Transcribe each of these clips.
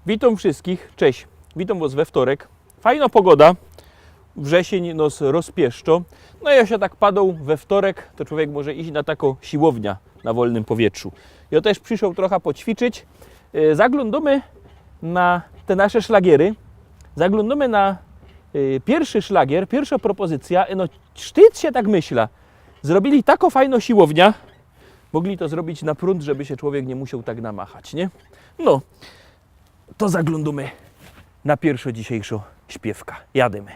Witam wszystkich, cześć, witam Was we wtorek. Fajna pogoda, wrzesień nos rozpieszczo. No i ja się tak padał we wtorek, to człowiek może iść na taką siłownię na wolnym powietrzu. Ja też przyszedł trochę poćwiczyć. Zaglądamy na te nasze szlagiery. Zaglądamy na pierwszy szlagier, pierwsza propozycja. No sztyc się tak myśla. Zrobili taką fajną siłownię. Mogli to zrobić na prąd, żeby się człowiek nie musiał tak namachać, nie? No, to zaglądamy na pierwszą dzisiejszą śpiewkę. Jademy.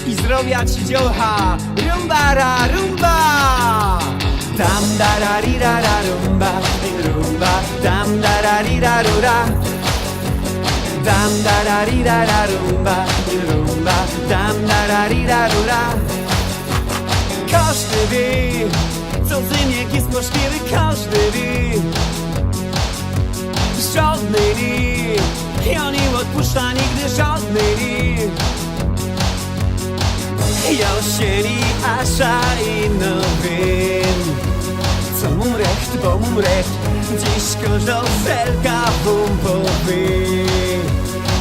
I zdrowia ci dziołcha, rumbara, rumba! Tam dararirara rumba, rumba, tam dararirarura. Tam dararirara rumba, rumba, tam dararirarura. Każdy wie, co zyniek jest możliwy, każdy wie. Żadny nie, ja nie odpuszcza nigdy żadny nie. Ja siedzi asza i no wiem, co mum recht, bo mum recht. Dziś każda felka wam powie,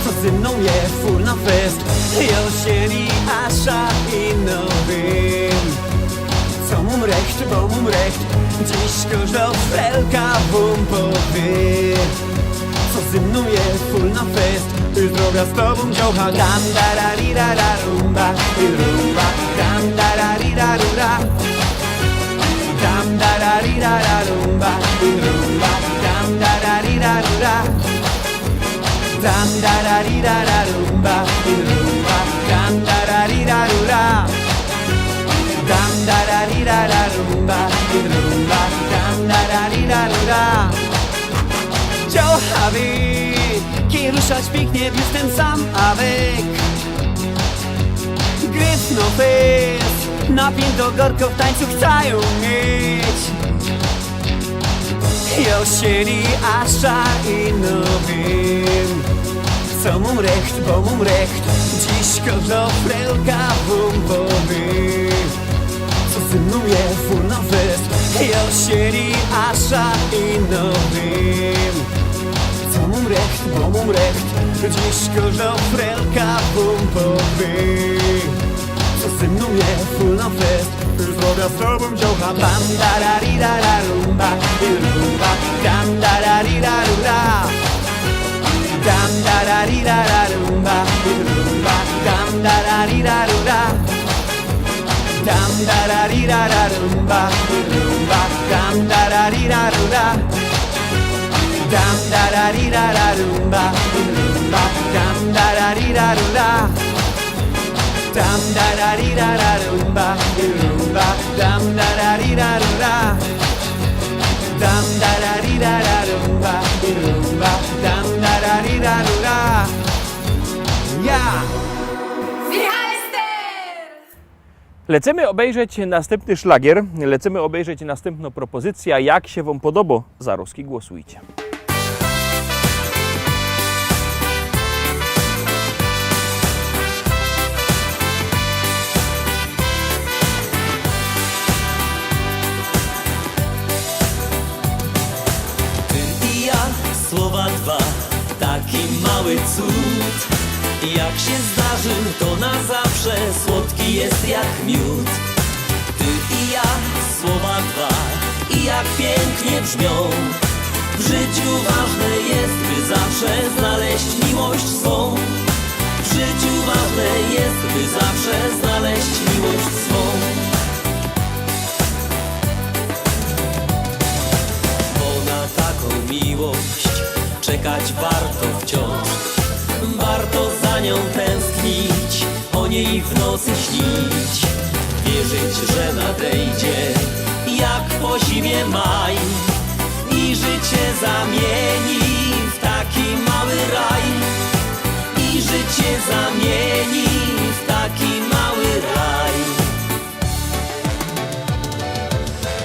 co ze mną je full na fest. Ja siedzi asza i no wiem, co mum recht, bo mum recht. Dziś każda felka wam powie, co ze mną je full na fest. Zdrowia z tobą dziołcha. Dam dararirara rumba, rumba, dam dararirarura. Dam dararirara rumba, rumba, dam dararirarura. Dam dararirara rumba, rumba, dam dararirarura. Dam dararirara rumba, rumba, dam dararirarura. Dziołcha ruszać pięknie, jestem sam avec. Gryf no fest, napięto gorko w tańcu chcą mieć. Ja siedzi asza i no wiem, co mum recht, bo mum recht. Dziś każda frelka wam powie, co ze mną je full na fest. Ja siedzi asza i no wiem, co mum recht, bo mum recht. Dziś każda frelka wam powie, co ze mną je full na fest. Zdrowia z tobą dziołcha. Bam dararirara rumba, rumba, dam dararirarura. Dam dararirara rumba, rumba, dam dararirarura. Dam dararirara rumba, rumba, dam dararirarura. Dam dararirara rumba, rumba, dam dararirarura. Dam dararirara rumba, rumba, dam dararirarura. Dam dararirara rumba, rumba, dam dararirarura. Ja! Lecimy obejrzeć następny szlagier, lecimy obejrzeć następną propozycję. Jak się Wam podoba? Zaroski głosujcie. Słowa dwa, taki mały cud. Jak się zdarzy, to na zawsze słodki jest jak miód. Ty i ja, słowa dwa, i jak pięknie brzmią. W życiu ważne jest, by zawsze znaleźć miłość swą. W życiu ważne jest, by zawsze znaleźć miłość swą. Bo na taką miłość czekać warto wciąż. Warto za nią tęsknić, o niej w nocy śnić. Wierzyć, że nadejdzie jak po zimie maj i życie zamieni w taki mały raj. I życie zamieni w taki mały raj.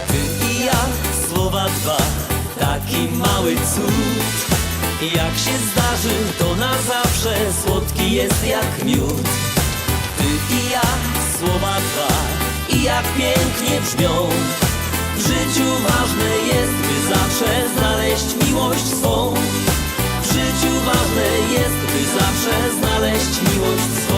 Ty i ja, słowa dwa, taki mały cud. Jak się zdarzy, to na zawsze słodki jest jak miód. Ty i ja, słowa dwa, i jak pięknie brzmią. W życiu ważne jest, by zawsze znaleźć miłość swą. W życiu ważne jest, by zawsze znaleźć miłość swą.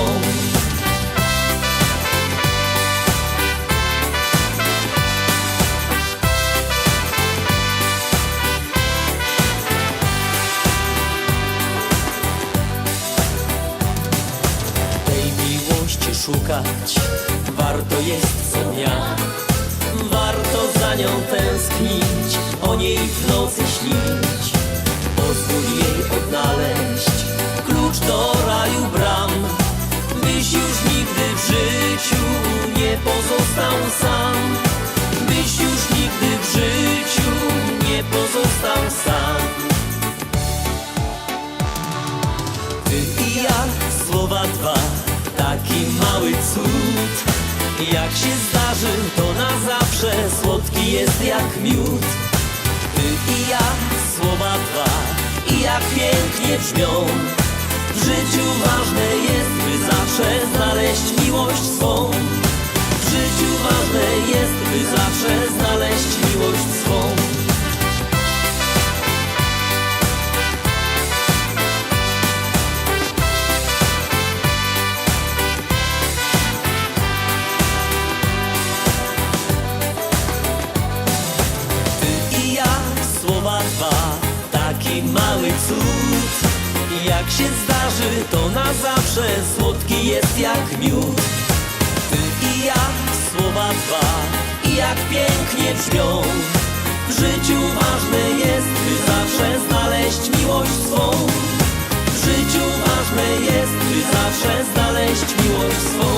Szukać warto jest co dnia, warto za nią tęsknić, o niej w nocy śnić. Pozwól jej odnaleźć klucz do raju bram, byś już nigdy w życiu nie pozostał sam. Byś już nigdy w życiu nie pozostał sam. Ty i ja, słowa dwa, taki mały cud. Jak się zdarzy, to na zawsze słodki jest jak miód. Ty i ja, słowa dwa, i jak pięknie brzmią. W życiu ważne jest, by zawsze znaleźć miłość swą. W życiu ważne jest, by zawsze znaleźć miłość swą. Taki mały cud. Jak się zdarzy, to na zawsze słodki jest jak miód. Ty i ja, słowa dwa, i jak pięknie brzmią. W życiu ważne jest, by zawsze znaleźć miłość swą. W życiu ważne jest, by zawsze znaleźć miłość swą.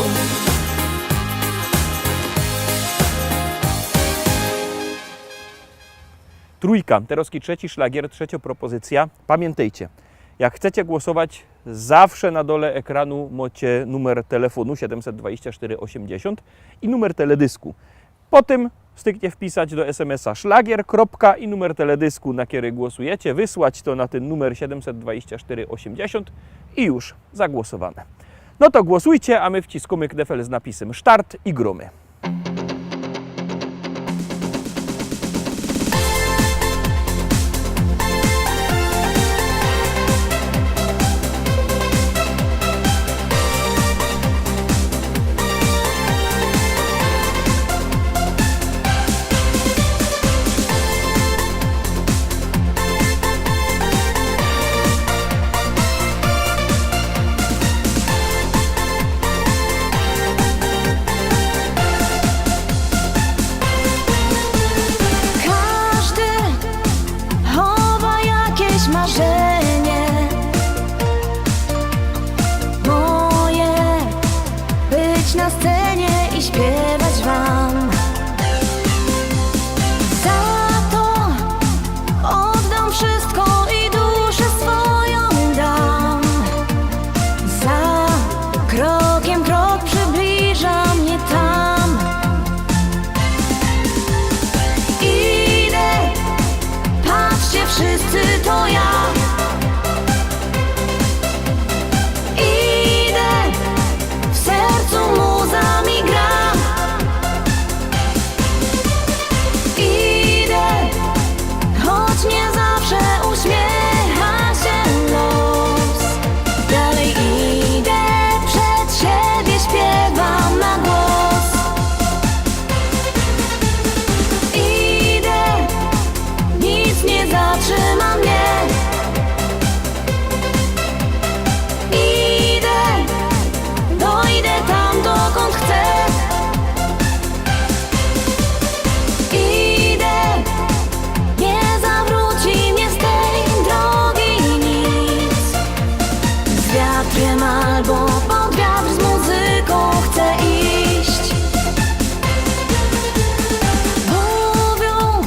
Trójka, Terowski trzeci szlagier, trzecia propozycja. Pamiętajcie, jak chcecie głosować, zawsze na dole ekranu macie numer telefonu 724 80 i numer teledysku. Po tym styknie wpisać do SMS-a szlagier, kropka i numer teledysku, na który głosujecie, wysłać to na ten numer 724 80 i już zagłosowane. No to głosujcie, a my wciskamy knefel z napisem start i gromy. Marzenie moje, być na scenie i śpiewać wam. Za to oddam wszystko i duszę swoją dam. Za krokiem krok przybliża mnie tam. Idę, patrzcie wszyscy, to ja. Idę, w sercu muza mi gra. Idę, choć nie zawsze uśmiecha się los. Dalej idę, przed siebie śpiewam na głos. Idę, nic nie zatrzyma mnie. Idę, dojdę tam, dokąd chcę. Idę, nie zawróci mnie z tej drogi nic. Z wiatrem albo pod wiatr, z muzyką chcę iść. Mówią,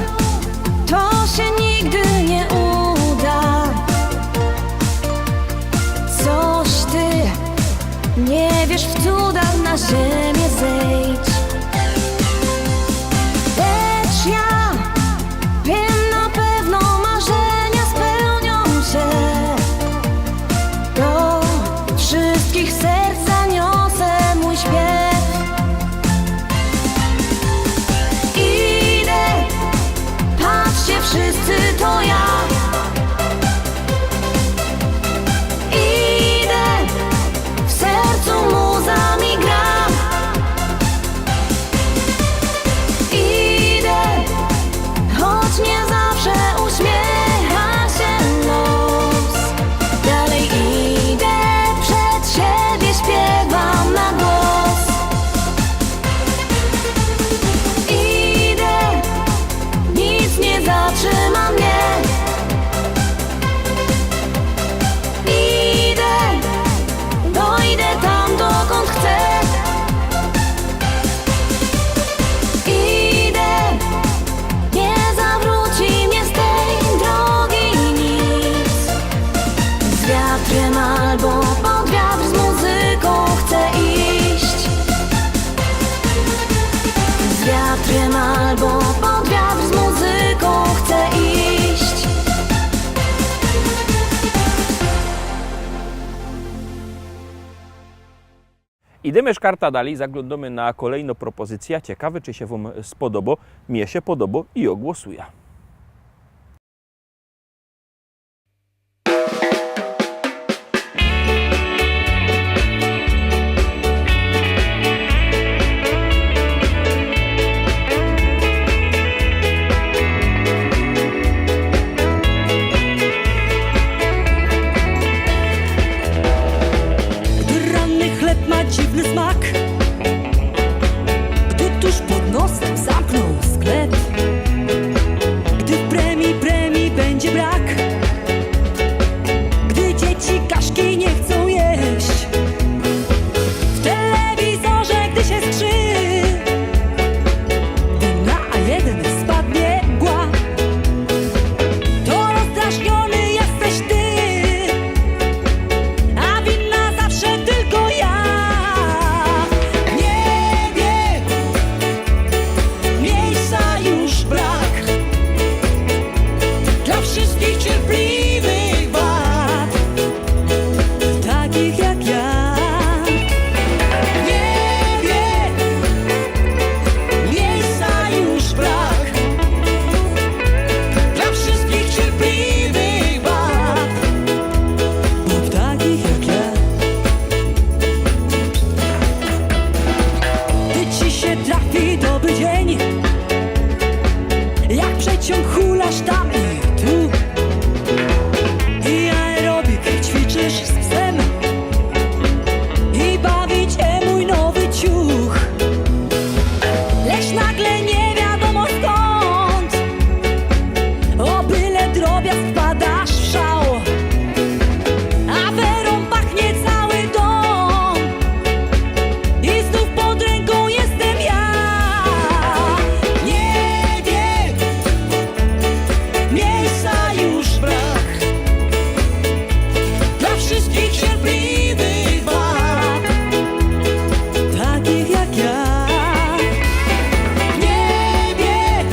to się nigdy nie uda. Coś ty nie wiesz w cudach, na ziemię zejdź. Lecz ja wiem na pewno, marzenia spełnią się. Do wszystkich serc zaniosę mój śpiew. Z wiatrem albo pod wiatr, z muzyką chcę iść. Z wiatrem albo pod wiatr, z muzyką chcę iść. Ideme škarta dalej, zaglądamy na kolejną propozycję. Ciekawe, czy się Wam spodoba. Mnie się podoba i ogłosuję. Gdy ranny chleb ma dziwny smak, gdy tuż pod nosem zamknął sklep, gdy w premii będzie brak, gdy dzieci kaszki nie chcą jeść, w telewizorze gdy się skrzy, gdy na A1 spadnie mgła, to rozdrażniony jesteś ty, a winna zawsze tylko ja. W niebie miejsca już brak dla wszystkich cierpliwych wad, takich jak ja. W niebie miejsca już brak dla wszystkich cierpliwych wad, bo takich jak ja. Gdy ci się trafi dobry dzień, jak przeciąg hulasz tam i tu, i aerobik ćwiczysz z psem, i bawi cię mój nowy ciuch, lecz nagle nie wiadomo skąd, o byle drobiazg wpadasz w szał, aferą pachnie cały dom i znów pod ręką jestem ja. Nie wiem, miejsca już brak dla wszystkich cierpliwych wad, takich jak ja. W niebie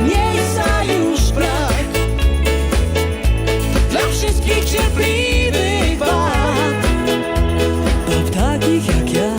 miejsca już brak dla wszystkich cierpliwych wad, bo takich jak ja.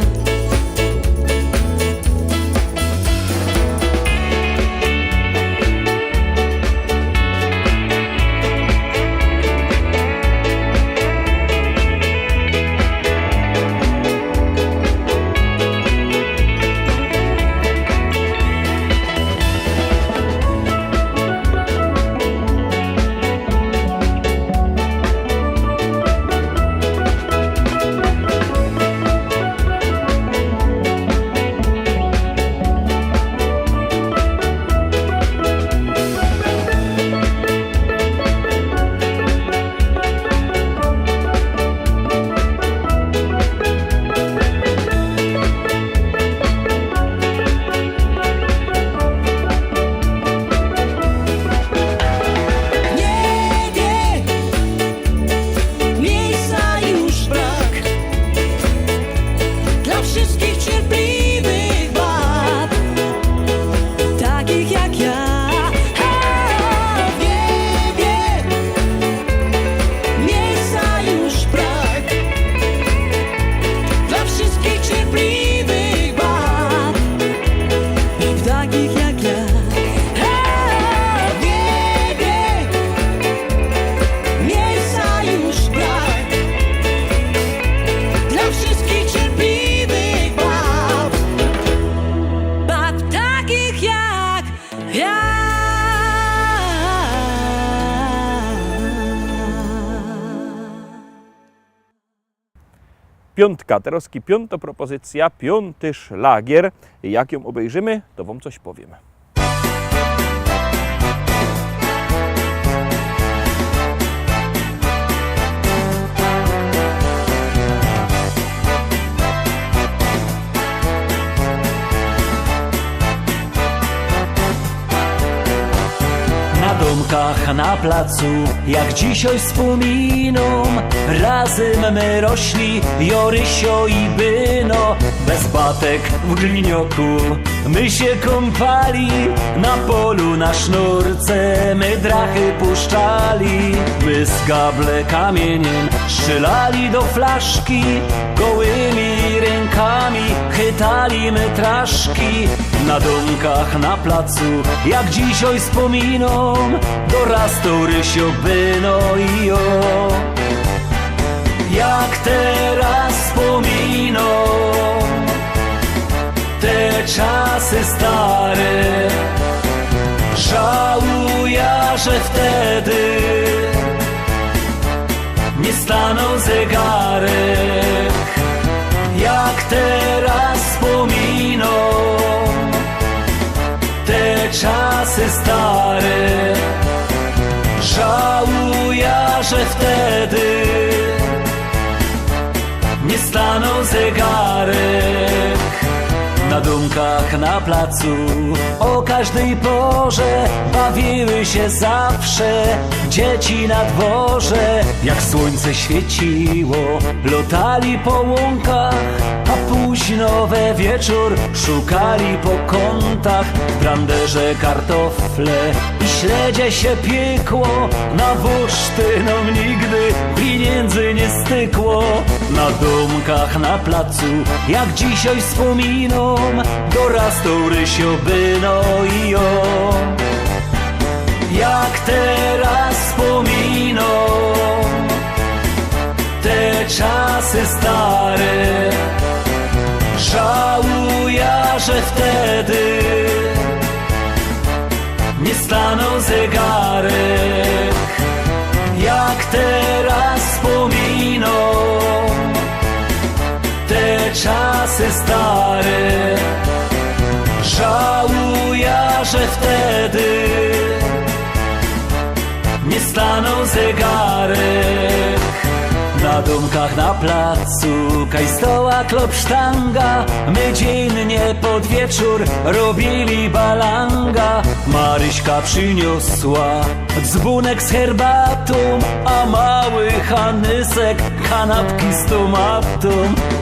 W niebie miejsca już brak dla wszystkich cierpliwych wad, takich jak ja. W niebie miejsca już brak dla wszystkich cierpliwych wad, takich jak ja. W niebie miejsca już brak dla wszystkich cierpliwych bab, takich jak ja. Piątka, teraz piąta propozycja, piąty szlagier. Jak ją obejrzymy, to Wam coś powiem. Na domkach, na placu, jak dzisiaj wspominom. Razem my rośli, Jorysio i Byno. Bez batek w glinioku my się kąpali, na polu na sznurce my drachy puszczali. My z gable kamieniem strzelali do flaszki, gołymi rękami chytali my traszki. Na domkach na placu, jak dzisiaj wspominom, dorastał Rysio, Byno i jo. Jak teraz wspominom te czasy stare, żałuję, że wtedy nie stanął zegarek. Jak teraz wspominom te czasy stare, żałuję, że wtedy nie stanął zegarek. Na domkach na placu o każdej porze bawiły się zawsze dzieci na dworze. Jak słońce świeciło, lotali po łąkach, a późno we wieczór szukali po kątach. W branderze kartofle i śledzie się piekło, na bursztynom nigdy pieniędzy nie stykło. Na domkach na placu, jak dzisiaj wspominom, dorastał Rysio, Byno i jo. Jak teraz wspominom te czasy stare, żałuję, że wtedy nie stanął zegarek. Jak teraz wspominom te czasy stare, żałuję, że wtedy nie stanął zegarek. Na domkach na placu kaj stoła klopsztanga, my dziennie pod wieczór robili balanga. Maryśka przyniosła dzbunek z herbatą, a mały Hanysek kanapki z tomatą.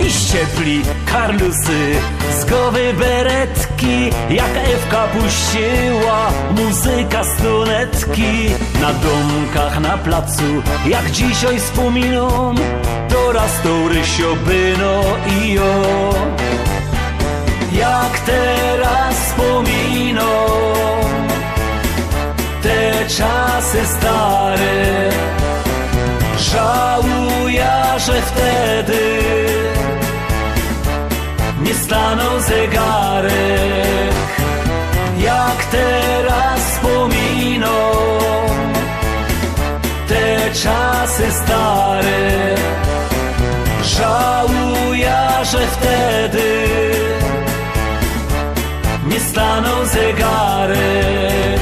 I ściepli karlusy z głowy beretki, jak Ewka puściła muzyka z tunetki. Na domkach na placu, jak dzisiaj wspominom, dorastał Rysio, Byno i jo. Jak teraz wspominom te czasy stare, żałuję, że wtedy nie stanął zegarek. Jak teraz wspominom te czasy stare, żałuję, że wtedy nie stanął zegarek.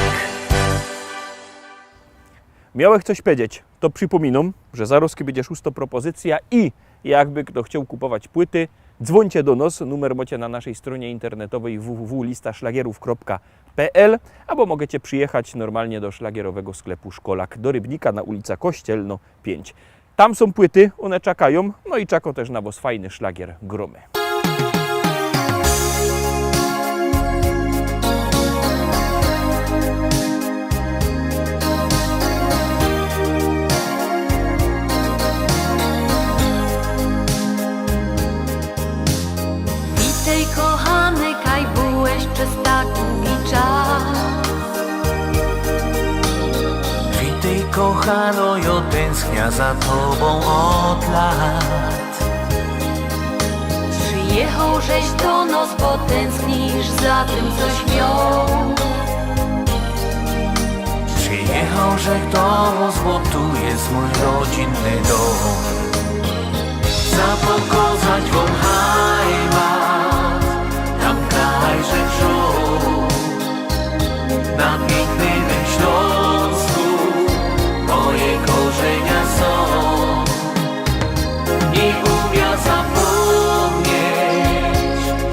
Miałeś coś powiedzieć, to przypominam, że zaraz będzie 6. propozycja i jakby kto chciał kupować płyty, dzwońcie do nas, numer macie na naszej stronie internetowej www.listaszlagierów.pl, albo możecie przyjechać normalnie do szlagierowego sklepu Szkolak do Rybnika na ulica Kościelno 5. Tam są płyty, one czekają, no i czeka też na was fajny szlagier Gromy. Witaj kochany, kaj byłeś przez tak długi czas. Witaj kochano, ja tęsknia za tobą od lat. Przyjechał żeś do nas, bo tęsknisz za tym, coś miał. Przyjechał żech do was, bo tu jest mój rodzinny dom. Zapokazać wam heimat, tam kraj żech żył. Na pięknym Śląsku moje korzenia są. Nie umiem zapomnieć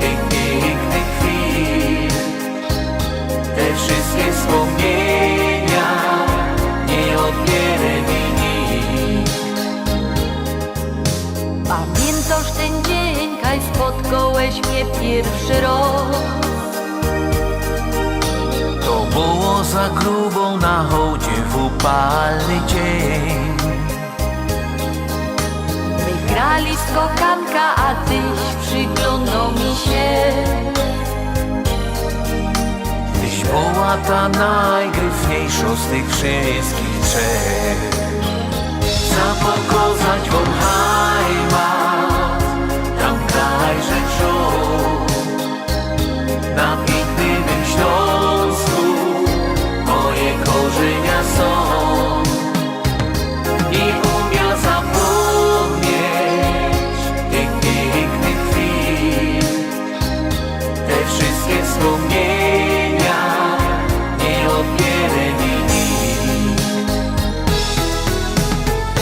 tych pięknych chwil. Te wszystkie wspomnienia nie pierwszy rok. To było za grubą na hołdzie w upalny dzień. Wygrali skokanka, a tyś przyglądał mi się. Tyś była ta najgryfniejsza z tych wszystkich trzech. Zapokozać wam heimat, tam kraj rzeczą, na pięknym Śląsku moje korzenia są. Nie umia zapomnieć tych pięknych chwil, te wszystkie wspomnienia nie odbierze mi nikt.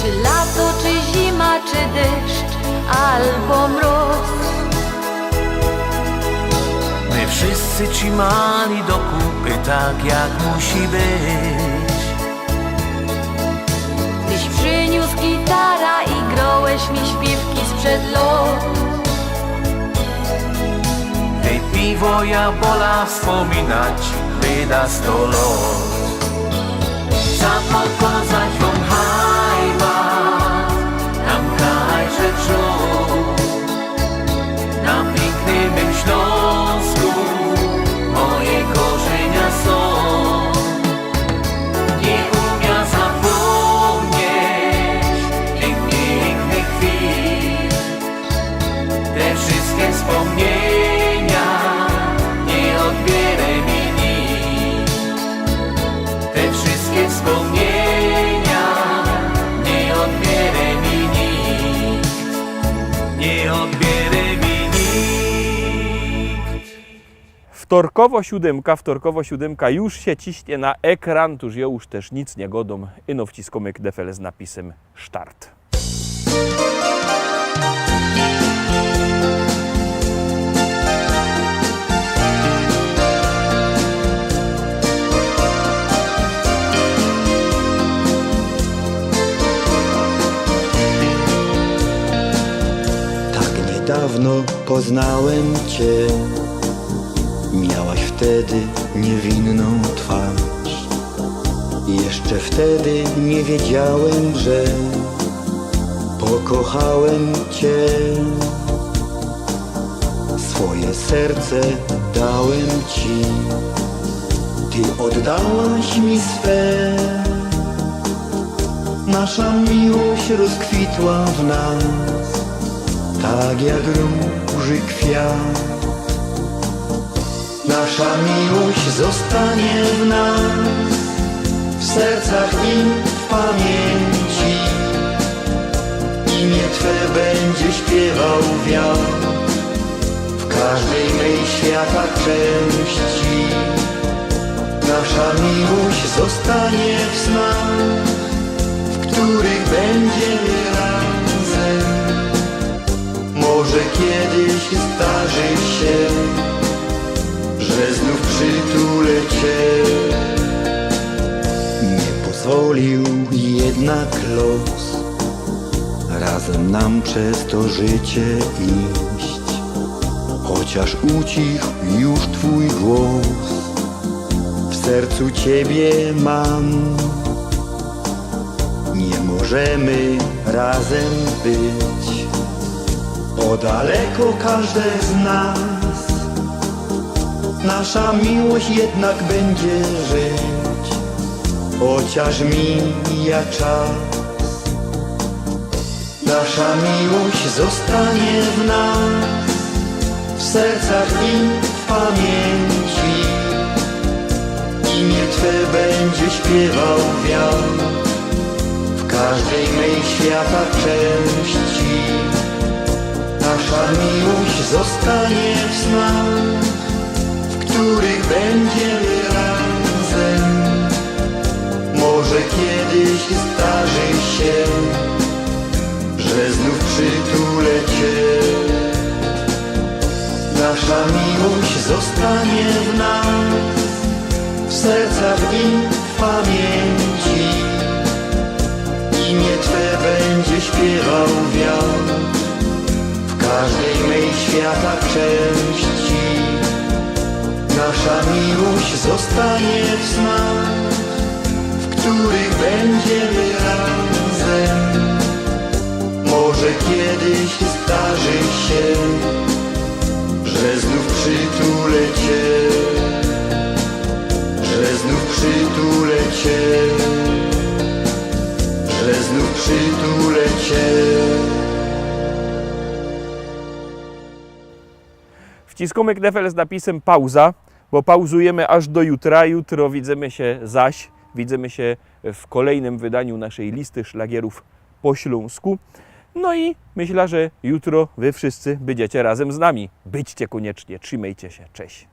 Czy lato, czy zima, czy deszcz, albo mróz. My wszyscy trzymali do kupy tak jak musi być. Tyś przyniósł gitara i grałeś mi śpiewki sprzed lat. Ty piwo ja bola wspominać wyda 100 lat. Zapokozać wam heimat, tam kraj rzeczą, na pięknym Śląsku moje korzenia są. Nie umia zapomnieć tych pięknych chwil, te wszystkie wspomnienia nie odbierze mi nikt. Te wszystkie wspomnienia nie odbierze mi nikt. Nie odbierze mi nikt. Wtorkowo siódemka już się ciśnie na ekran, tuż ją już też nic nie godą. Ino wciskomek defele z napisem Start. Tak niedawno poznałem Cię. Miałaś wtedy niewinną twarz. Jeszcze wtedy nie wiedziałem, że pokochałem Cię. Swoje serce dałem Ci, Ty oddałaś mi swe. Nasza miłość rozkwitła w nas, tak jak róży kwiat. Nasza miłość zostanie w nas, w sercach i w pamięci. Imię Twe będzie śpiewał wiatr w każdej mej świata części. Nasza miłość zostanie w snach, w których będziemy razem. Może kiedyś zdarzy się, że znów przytulę Cię. Nie pozwolił jednak los razem nam przez to życie iść. Chociaż ucichł już Twój głos, w sercu Ciebie mam. Nie możemy razem być, bo daleko każde z nas. Nasza miłość jednak będzie żyć, chociaż mija czas. Nasza miłość zostanie w nas, w sercach i w pamięci. Imię Twe będzie śpiewał wiatr w każdej mej świata części. Nasza miłość zostanie w snach, w których będziemy razem. Może kiedyś zdarzy się, że znów przytulę Cię. Nasza miłość zostanie w nas, w sercach i w pamięci. Imię Twe będzie śpiewał wiatr w każdej mej świata części. nasza miłość zostanie w snach, w których będziemy razem. Może kiedyś zdarzy się, że znów przytulę Cię, że znów przytulę Cię, że znów przytulę Cię. Wciskamy knefel z napisem pauza, bo pauzujemy aż do jutra. Jutro widzimy się zaś. Widzimy się w kolejnym wydaniu naszej listy szlagierów po śląsku. No i myślę, że jutro wy wszyscy będziecie razem z nami. Byćcie koniecznie, trzymajcie się, cześć.